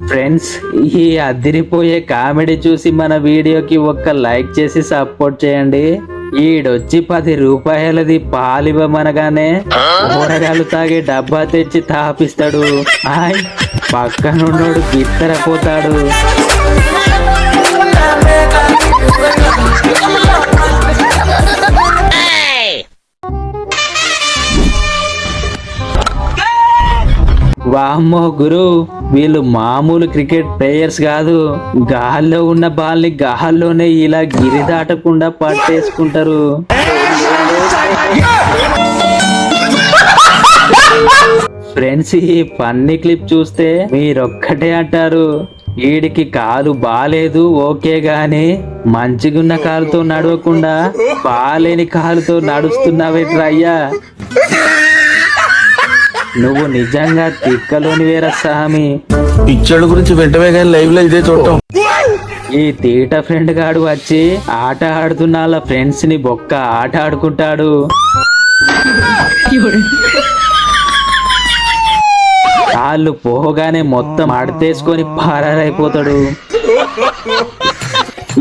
Friends, ఈ అదిరిపోయే comedy చూసి మన వీడియోకి ఒక్క లైక్ చేసి సపోర్ట్ చేయండి. ఈడొచ్చి 10 రూపాయలది పాలివ్వమనగానే కూరగాయలు తాగి డబ్బా తెచ్చి తాపిస్తాడు. పక్కనున్నోడు బిత్తరపోతాడు. వామ్మో గురు, వీళ్ళు మామూలు క్రికెట్ ప్లేయర్స్ కాదు. గాల్లో ఉన్న బాల్ ని గాల్లోనే ఇలా గిరి దాటకుండా పట్టేసుకుంటారు. ఫ్రెండ్స్, ఈ ఫన్నీ క్లిప్ చూస్తే మీరొక్కటే అంటారు, వీడికి కాలు బాలేదు ఓకే గాని మంచిగున్న కాలుతో నడవకుండా బాలేని కాలుతో నడుస్తున్నావేట్రా అయ్యా, నువ్వు నిజంగా తిక్కలోని వేర సామి. పిచ్చోళ్ళ గురించి వెంటనే కానీ లైవ్ లో ఇదే చూడటం. ఈ తీట ఫ్రెండ్ గాడు వచ్చి ఆట ఆడుతున్న వాళ్ళ ఫ్రెండ్స్ ని బొక్క ఆట ఆడుకుంటాడు. వాళ్ళు పోగానే మొత్తం ఆడతేసుకొని పారైపోతాడు.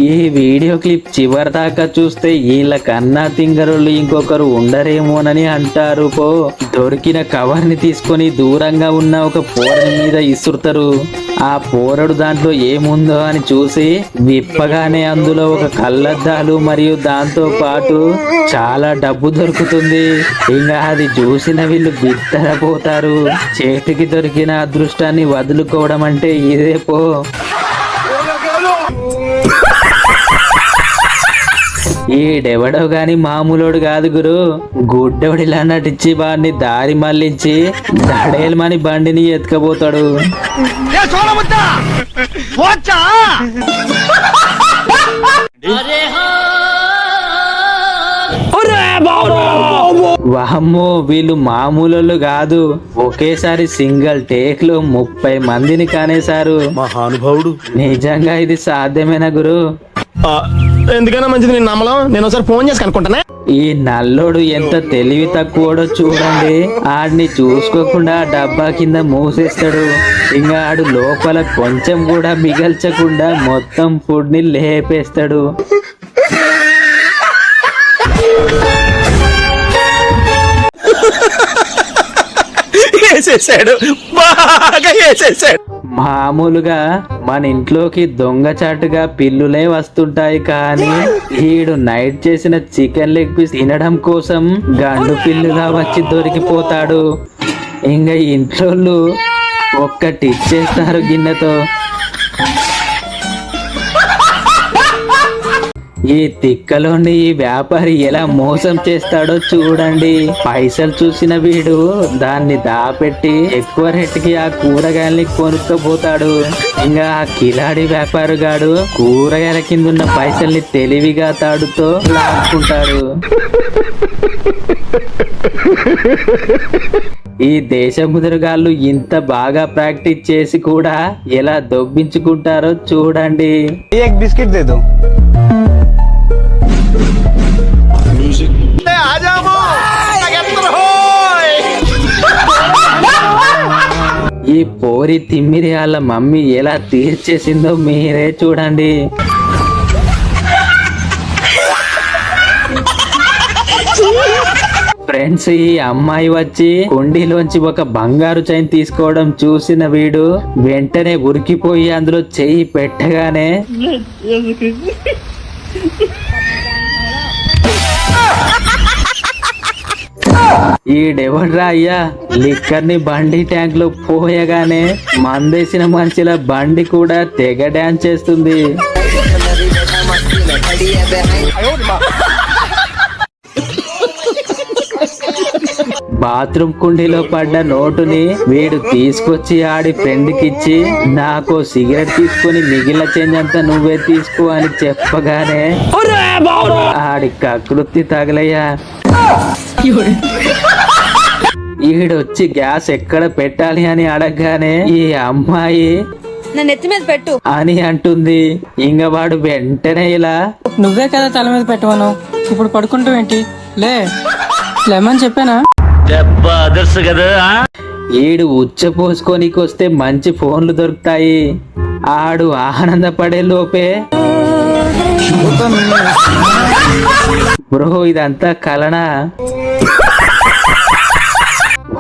ఈ వీడియో క్లిప్ చివరి దాకా చూస్తే వీళ్ళ కన్నా తింగరులు ఇంకొకరు ఉండరేమోనని అంటారు. దొరికిన కవర్ ని తీసుకొని దూరంగా ఉన్న ఒక పోరని మీద ఇసురుతారు. ఆ పోరడు దాంట్లో ఏముందో అని చూసి విప్పగానే అందులో ఒక కళ్ళద్దాలు మరియు దాంతో పాటు చాలా డబ్బు దొరుకుతుంది. ఇంకా అది చూసిన వీళ్ళు బిత్తరపోతారు. చేతికి దొరికిన అదృష్టాన్ని వదులుకోవడం అంటే ఇదే పో. ఈడెవడో గాని మామూలోడు కాదు గురు. గుడ్డెవడిలా నటించి వాడిని దారి మళ్లించి దడేల్మని బండిని ఎత్తుకపోతాడు. వామ్మో, వీళ్ళు మామూలు కాదు. ఒకేసారి సింగిల్ టేక్ లో 30 మందిని కానేశారు. మహానుభావుడు. నిజంగా ఇది సాధ్యమేనా గురు? ఎందుకైనా మంచిది నేను నమ్మలం. నేను ఒకసారి ఫోన్ చేసి కనుక్కుంటానే. ఈ నల్లోడు ఎంత తెలివి తక్కువడో చూడండి. ఆడిని చూసుకోకుండా డబ్బా కింద మూసేస్తాడు. ఇంకా ఆడు లోపల కొంచెం కూడా మిగల్చకుండా మొత్తం ఫుడ్ ని లేపేస్తాడు. మామూలుగా మన ఇంట్లోకి దొంగచాటుగా పిల్లులే వస్తుంటాయి, కానీ ఈడు నైట్ చేసిన చికెన్ లెగ్ పీస్ తినడం కోసం గండు పిల్లుగా వచ్చి దొరికిపోతాడు. ఇంకా ఇంట్లో ఒక్కటి ఇచ్చేస్తారు గిన్నెతో. ఈ తిక్కలోని ఈ వ్యాపారి ఎలా మోసం చేస్తాడో చూడండి. పైసలు చూసిన వీడు దాన్ని దాపెట్టి ఎక్కువ రేటుకి ఆ కూరగాయల్ని కొనుక్కపోతాడు. ఇంకా ఆ కిలాడి వ్యాపారిగాడు కూరగాయల కింద ఉన్న పైసల్ని తెలివిగా తాడుతో లాక్కుంటాడు. ఈ దేశ ముదురుగాళ్ళు ఇంత బాగా ప్రాక్టీస్ చేసి కూడా ఎలా దొబ్బించుకుంటారో చూడండి. బిస్కెట్ దేదో. ఈ పోరి తిమ్మిరి వాళ్ళ మమ్మీ ఎలా తీర్చేసిందో మీరే చూడండి. ఫ్రెండ్స్, ఈ అమ్మాయి వచ్చి కుండీలోంచి ఒక బంగారు చైన్ తీసుకోవడం చూసిన వీడు వెంటనే ఉరికిపోయి అందులో చెయ్యి పెట్టగానే ఈడెవడ్రా అయ్యా, లిక్కర్ ని బండి ట్యాంక్ లో పోయగానే మందేసిన మనిషిల బండి కూడా తెగ డాన్స్ చేస్తుంది. బాత్రూమ్ కుండీలో పడ్డ నోటుని వీడు తీసుకొచ్చి ఆడి ఫ్రెండ్ కిచ్చి, నాకు సిగరెట్ తీసుకుని మిగిలిన చేంజ్ అంతా నువ్వే తీసుకో అని చెప్పగానే ఆడి కకృతి తగలయ్యా. ఈడొచ్చి గ్యాస్ ఎక్కడ పెట్టాలి అని అడగగానే ఈ అమ్మాయి నెత్తి మీద పెట్టు అని అంటుంది. ఇంక వాడు వెంటనే ఇలా, నువ్వే కదా తల మీద పెట్టమను, ఇప్పుడు పడుకుంటావు ఏంటి, లే లెమన్ చెప్పానా. ఈడు ఉచ్చ పోసుకోనికొస్తే మంచి ఫోన్లు దొరుకుతాయి. ఆడు ఆనందపడే లోపే బ్రో ఇదంతా కలనా?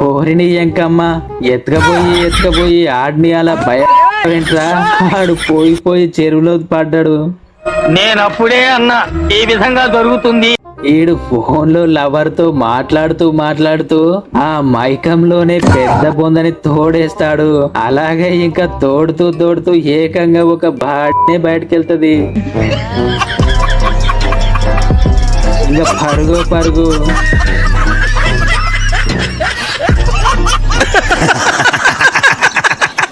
ఓరిని ఎంకమ్మ ఎత్తుకపోయి ఆడిని అలా భయంట్రా. ఆడు పోయి చెరువులో పడ్డాడు. నేనప్పుడే అన్నా ఈ విధంగా జరుగుతుంది. ఈడు ఫోన్ లో లవర్ తో మాట్లాడుతూ ఆ మైకంలోనే పెద్ద బొందని తోడేస్తాడు. అలాగే ఇంకా తోడుతూ ఏకంగా ఒక బాడనే బయటకెళ్తది. ఇంకా పరుగు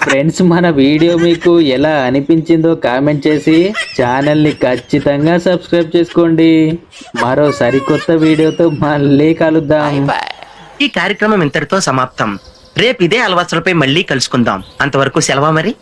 ఫ్రెండ్స్, మన వీడియో మీకు ఎలా అనిపించిందో కామెంట్ చేసి ఛానల్ ని ఖచ్చితంగా సబ్స్క్రైబ్ చేసుకోండి. మరో సరికొత్త వీడియోతో మళ్ళీ కలుద్దాం. ఈ కార్యక్రమం ఇంతటితో సమాప్తం. రేపు ఇదే అలవాట్లపై మళ్ళీ కలుసుకుందాం. అంతవరకు సెలవా మరి.